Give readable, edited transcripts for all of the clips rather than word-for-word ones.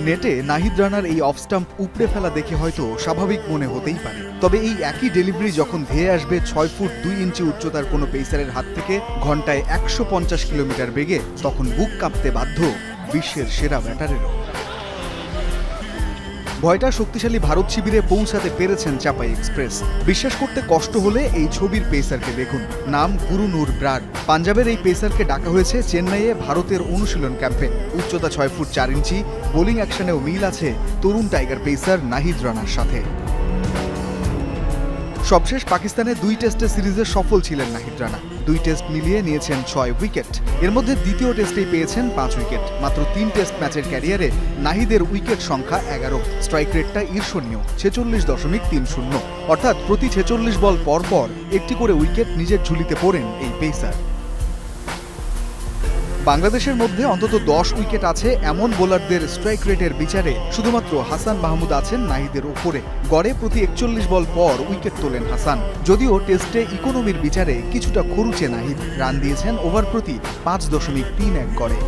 নেটে নাহিদ রানার এই of stump উপড়ে ফেলা দেখে হয়তো স্বাভাবিক মনে হতেই পারে, তবে এই একই ডেলিভারি যখন ধেয়ে আসবে 6 ফুট 2 ইঞ্চি উচ্চতার কোনো পেসারের হাত থেকে ঘন্টায় 150 কিলোমিটার বেগে, তখন বুক কাঁপতে বাধ্য বিশ্বের সেরা ব্যাটারেরও। ভয়টা শক্তিশালী ভারত শিবিরে পৌঁছাতে পেরেছেন চাপাই এক্সপ্রেস। বিশ্বাস করতে কষ্ট হলে এই ছবির পেসারকে দেখুন, নাম গুরুনুর ব্রাড। পাঞ্জাবের এই পেসারকে ডাকা হয়েছে চেন্নাইয়ে ভারতের অনুশীলন ক্যাম্পে। উচ্চতা 6 ফুট 4 ইঞ্চি, বোলিং অ্যাকশনেও মিল আছে তরুণ টাইগার পেসার নাহিদ রানার সাথে। সবশেষ পাকিস্তানে 2 টেস্টে সিরিজে সফল ছিলেন নাহিদ রানা। 2 টেস্ট মিলিয়ে নিয়েছেন 6 উইকেট। এর মধ্যে দ্বিতীয় টেস্টেই পেয়েছেন 5 উইকেট। মাত্র 3 টেস্ট ম্যাচের ক্যারিয়ারে নাহিদের উইকেট সংখ্যা 11। স্ট্রাইক রেটটা ঈর্ষণীয় 46.30, অর্থাৎ প্রতি 46 বল পর পর একটি করে উইকেট নিজের ঝুলিতে পড়েন এই পেসার। বাংলাদেশের মধ্যে অন্তত 10 উইকেট আছে এমন বোলারদের স্ট্রাইক রেটের বিচারে শুধুমাত্র হাসান মাহমুদ আছেন নাহিদের উপরে। গড়ে প্রতি 41 বল পর উইকেট তোলেন হাসান। যদিও টেস্টে ইকোনমির বিচারে কিছুটা খরুচে নাহিদ, রান দিয়েছেন ওভার প্রতি 5.31 গড়ে।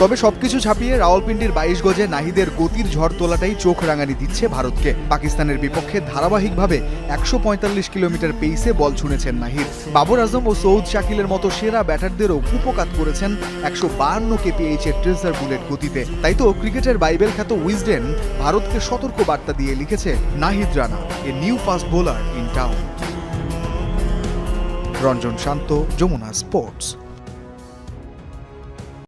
তবে সবকিছু ছাপিয়ে রাওয়ালপিন্ডির 22 গজে নাহিদের গতির ঝড় তোলাটাই চোখ রাঙানি দিচ্ছে ভারতকে। পাকিস্তানের বিপক্ষে ধারাবাহিকভাবে 145 কিলোমিটার পেইসে বল ছুঁড়েছেন নাহিদ। বাবর আজম ও সৌদ শাকিলের মতো সেরা ব্যাটারদেরও কুপকাত করেছেন 152 kph এর ট্রেজার বুলেট গতিতে। তাই তো ক্রিকেটের বাইবেল খ্যাত উইজডেন ভারতকে সতর্ক বার্তা দিয়ে লিখেছে, Nahid Rana a new fast bowler in town. Ranjan Shanto, Jamuna sports.